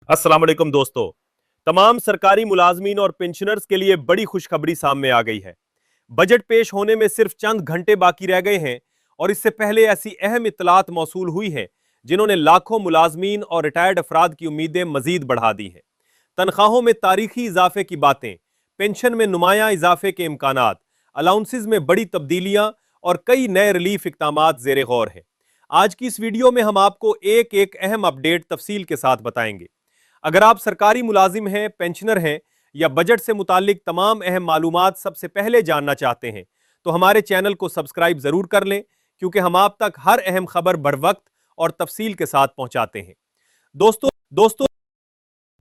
अस्सलाम वालेकुम दोस्तों। तमाम सरकारी मुलाजमीन और पेंशनर्स के लिए बड़ी खुशखबरी सामने आ गई है। बजट पेश होने में सिर्फ चंद घंटे बाकी रह गए हैं और इससे पहले ऐसी अहम इत्तलात मौसूल हुई हैं जिन्होंने लाखों मुलाजमीन और रिटायर्ड अफराद की उम्मीदें मजीद बढ़ा दी हैं। तनख्वाहों में तारीखी इजाफे की बातें, पेंशन में नुमाया इजाफे के इम्कानात, अलाउंसेज में बड़ी तब्दीलियां और कई नए रिलीफ इकदामात जेर गौर हैं। आज की इस वीडियो में हम आपको एक एक अहम अपडेट तफसील के साथ बताएंगे। अगर आप सरकारी मुलाजिम हैं, पेंशनर हैं या बजट से मुतालिक तमाम अहम मालूमात सबसे पहले जानना चाहते हैं तो हमारे चैनल को सब्सक्राइब जरूर कर लें, क्योंकि हम आप तक हर अहम खबर बर वक्त और तफसील के साथ पहुंचाते हैं। दोस्तों,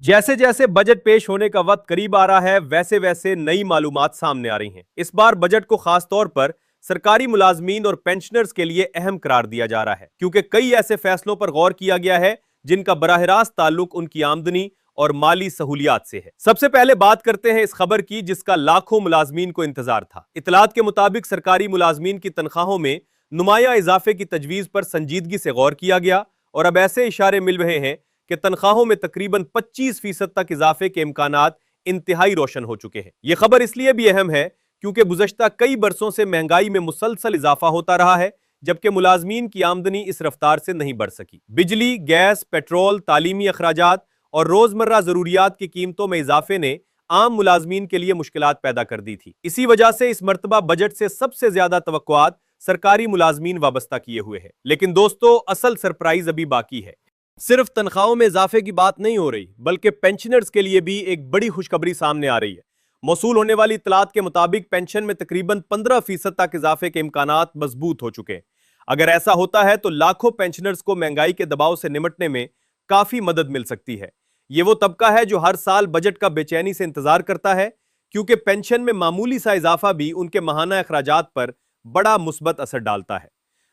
जैसे जैसे बजट पेश होने का वक्त करीब आ रहा है, वैसे वैसे नई मालूमात सामने आ रही हैं। इस बार बजट को खास तौर पर सरकारी मुलाजमीन और पेंशनर्स के लिए अहम करार दिया जा रहा है, क्योंकि कई ऐसे फैसलों पर गौर किया गया है जिनका बराह रास्त ताल्लुक उनकी आमदनी और माली सहूलियात से है। सबसे पहले बात करते हैं इस खबर की जिसका लाखों मुलाजमीन को इंतजार था। इतलात के मुताबिक सरकारी मुलाजमीन की तनख्वाहों में नुमाया इजाफे की तजवीज पर संजीदगी से गौर किया गया और अब ऐसे इशारे मिल रहे हैं कि तनख्वाहों में तकरीबन 25% तक इजाफे के इम्कानात इंतहाई रोशन हो चुके हैं। यह खबर इसलिए भी अहम है क्योंकि गुज़श्ता कई बरसों से महंगाई में मुसलसल इजाफा होता रहा है, जबकि मुलाजमीन की आमदनी इस रफ्तार से नहीं बढ़ सकी। बिजली, गैस, पेट्रोल, तालीमी अखराजात और रोजमर्रा जरूरियात की कीमतों में इजाफे ने आम मुलाजमीन के लिए मुश्किलात पैदा कर दी थी। इसी वजह से इस मरतबा बजट से सबसे ज्यादा तवक्कुआत सरकारी मुलाजमीन वाबस्ता किए हुए है। लेकिन दोस्तों, असल सरप्राइज अभी बाकी है। सिर्फ तनख्वाहों में इजाफे की बात नहीं हो रही, बल्कि पेंशनर्स के लिए भी एक बड़ी खुशखबरी सामने आ रही है। मौसूल होने वाली इत्तलात के मुताबिक पेंशन में तकरीबन 15% तक इजाफे के इम्कानात मजबूत हो चुके हैं। अगर ऐसा होता है तो लाखों पेंशनर्स को महंगाई के दबाव से निपटने में काफी मदद मिल सकती है। ये वो तबका है जो हर साल बजट का बेचैनी से इंतजार करता है, क्योंकि पेंशन में मामूली सा इजाफा भी उनके माहाना अखराजात पर बड़ा मुस्बत असर डालता है।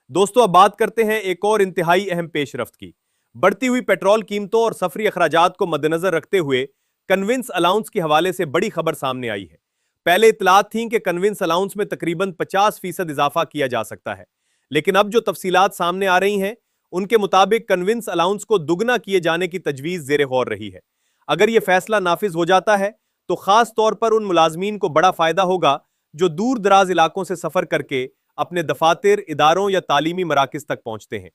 दोस्तों, अब बात करते हैं एक और इंतहाई अहम पेशरफ्त की। बढ़ती हुई पेट्रोल कीमतों और सफरी अखराजात को मद्देनजर रखते हुए कन्विंस अलाउंस के हवाले से बड़ी खबर सामने आई है। पहले इतलात थी कि कन्विंस अलाउंस में तकरीबन 50% इजाफा किया जा सकता है, लेकिन अब जो तफसीलात सामने आ रही हैं उनके मुताबिक कन्विंस अलाउंस को दुगना किए जाने की तजवीज जेर गौर रही है। अगर यह फैसला नाफिज हो जाता है तो खास तौर पर उन मुलाजमीन को बड़ा फायदा होगा जो दूर दराज इलाकों से सफर करके अपने दफातर, इदारों या तालीमी मराकज तक पहुंचते हैं।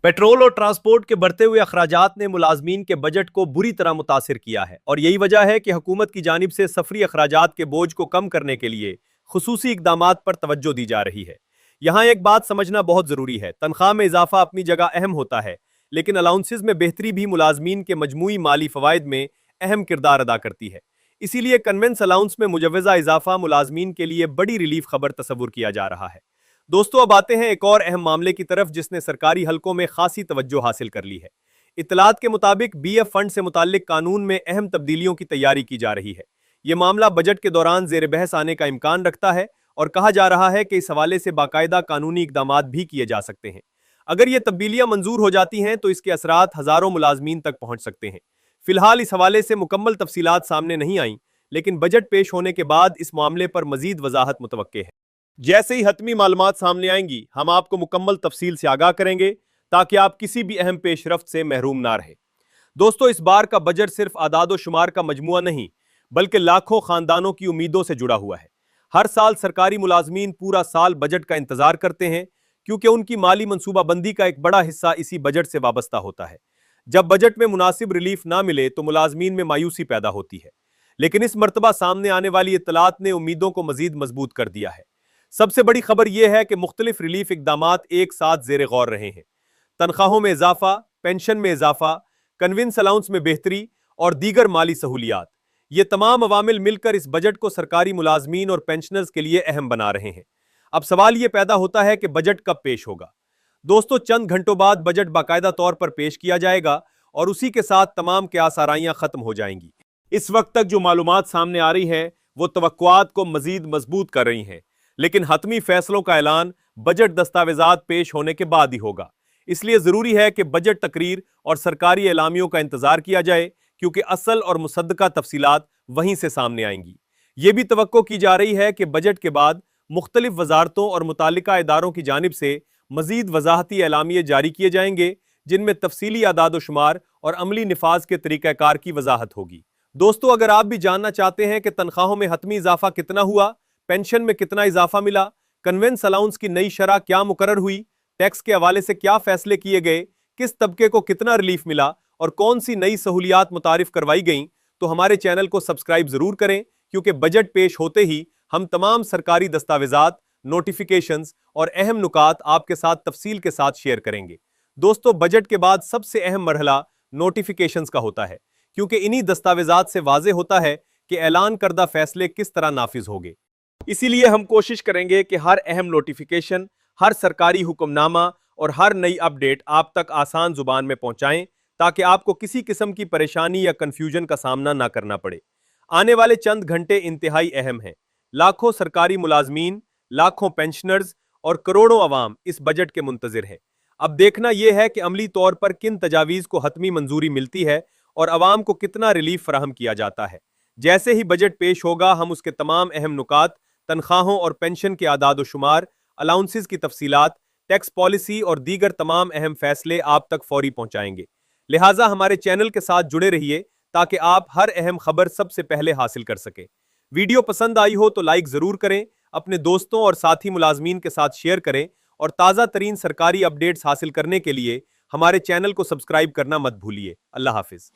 पेट्रोल और ट्रांसपोर्ट के बढ़ते हुए अखराजात ने मुलाजमीन के बजट को बुरी तरह मुतासिर किया है और यही वजह है कि हुकूमत की जानिब से सफरी अखराजात के बोझ को कम करने के लिए खुसूसी इकदामात पर तवज्जो दी जा रही है। यहां एक बात समझना बहुत जरूरी है, तनख्वाह में इजाफा अपनी जगह अहम होता है, लेकिन अलाउंसेज में बेहतरी भी मुलाजमीन के मजमूई माली फवायद में अहम किरदार अदा करती है। इसीलिए कन्वेंस अलाउंस में मुजव्वजा इजाफा मुलाजमीन के लिए बड़ी रिलीफ खबर तस्वुर किया जा रहा है। दोस्तों, अब आते हैं एक और अहम मामले की तरफ जिसने सरकारी हलकों में खासी तवज्जो हासिल कर ली है। इत्तलात के मुताबिक BF फंड से मुताल्लिक कानून में अहम तब्दीलियों की तैयारी की जा रही है। यह मामला बजट के दौरान जेर बहस आने का इम्कान रखता है और कहा जा रहा है कि इस हवाले से बाकायदा कानूनी इकदामात भी किए जा सकते हैं। अगर ये तब्दीलियां मंजूर हो जाती हैं तो इसके असरात हजारों मुलाजमीन तक पहुंच सकते हैं। फिलहाल इस हवाले से मुकम्मल तफसीलात सामने नहीं आई, लेकिन बजट पेश होने के बाद इस मामले पर मजीद वजाहत मुतवक्के है। जैसे ही हतमी मालूमात सामने आएंगी हम आपको मुकम्मल तफसील से आगाह करेंगे ताकि आप किसी भी अहम पेशरफ्त से महरूम ना रहे। दोस्तों, इस बार का बजट सिर्फ आदाद व शुमार का मजमुआ नहीं, बल्कि लाखों खानदानों की उम्मीदों से जुड़ा हुआ है। हर साल सरकारी मुलाजमीन पूरा साल बजट का इंतजार करते हैं, क्योंकि उनकी माली मनसूबाबंदी का एक बड़ा हिस्सा इसी बजट से वाबस्ता होता है। जब बजट में मुनासिब रिलीफ ना मिले तो मुलाजमीन में मायूसी पैदा होती है, लेकिन इस मरतबा सामने आने वाली इत्तलात ने उम्मीदों को मजीद मजबूत कर दिया है। सबसे बड़ी खबर यह है कि मुख्तलिफ रिलीफ इकदामात एक साथ जेर गौर रहे हैं। तनख्वाहों में इजाफा, पेंशन में इजाफा, कन्विंस अलाउंस में बेहतरी और दीगर माली सहूलियात, ये तमाम अवामिल मिलकर इस बजट को सरकारी मुलाजमीन और पेंशनर्स के लिए अहम बना रहे हैं। अब सवाल यह पैदा होता है कि बजट कब पेश होगा। दोस्तों, चंद घंटों बाद बजट बाकायदा तौर पर पेश किया जाएगा और उसी के साथ तमाम क़यास आराइयां खत्म हो जाएंगी। इस वक्त तक जो मालूमात सामने आ रही हैं वो तवक्कुआत को मजीद मजबूत कर रही हैं, लेकिन हतमी फैसलों का ऐलान बजट दस्तावेजात पेश होने के बाद ही होगा। इसलिए जरूरी है कि बजट तकरीर और सरकारी एलामियों का इंतजार किया जाए, क्योंकि असल और मुसद्दका तफसीलात वहीं से सामने आएंगी। यह भी तवक्को की जा रही है कि बजट के बाद मुख्तलिफ वजारतों और मुतालिका इदारों की जानिब से मजीद वजाहती एलामिये जारी किए जाएंगे, जिनमें तफसीली आदाद व शुमार और अमली निफाज के तरीक़ाकार की वजाहत होगी। दोस्तों, अगर आप भी जानना चाहते हैं कि तनख्वाहों में हतमी इजाफा कितना हुआ, पेंशन में कितना इजाफा मिला, कन्वेंस अलाउंस की नई शरह क्या मुकर्रर हुई, टैक्स के हवाले से क्या फैसले किए गए, किस तबके को कितना रिलीफ मिला और कौन सी नई सहूलियात मुतारिफ करवाई गईं, तो हमारे चैनल को सब्सक्राइब जरूर करें, क्योंकि बजट पेश होते ही हम तमाम सरकारी दस्तावेजात, नोटिफिकेशंस और अहम नुकात आपके साथ तफसील के साथ शेयर करेंगे। दोस्तों, बजट के बाद सबसे अहम मरहला नोटिफिकेशंस का होता है, क्योंकि इन्हीं दस्तावेजात से वाजे होता है कि ऐलान करदा फैसले किस तरह नाफिज होंगे। इसीलिए हम कोशिश करेंगे कि हर अहम नोटिफिकेशन, हर सरकारी हुक्मनामा और हर नई अपडेट आप तक आसान जुबान में पहुंचाएं, ताकि आपको किसी किस्म की परेशानी या कंफ्यूजन का सामना ना करना पड़े। आने वाले चंद घंटे इंतहाई अहम हैं। लाखों सरकारी मुलाजमीन, लाखों पेंशनर्स और करोड़ों अवाम इस बजट के मुंतजिर हैं। अब देखना यह है कि अमली तौर पर किन तजावीज़ को हतमी मंजूरी मिलती है और अवाम को कितना रिलीफ फराहम किया जाता है। जैसे ही बजट पेश होगा, हम उसके तमाम अहम नुकात, तनख्वाहों और पेंशन के आदाद व शुमार, अलाउंसेस की तफसीलात, टैक्स पॉलिसी और दीगर तमाम अहम फैसले आप तक फौरी पहुंचाएंगे। लिहाजा हमारे चैनल के साथ जुड़े रहिए, ताकि आप हर अहम खबर सबसे पहले हासिल कर सकें। वीडियो पसंद आई हो तो लाइक जरूर करें, अपने दोस्तों और साथी मुलाजमीन के साथ शेयर करें और ताज़ा तरीन सरकारी अपडेट्स हासिल करने के लिए हमारे चैनल को सब्सक्राइब करना मत भूलिए। अल्लाह हाफिज।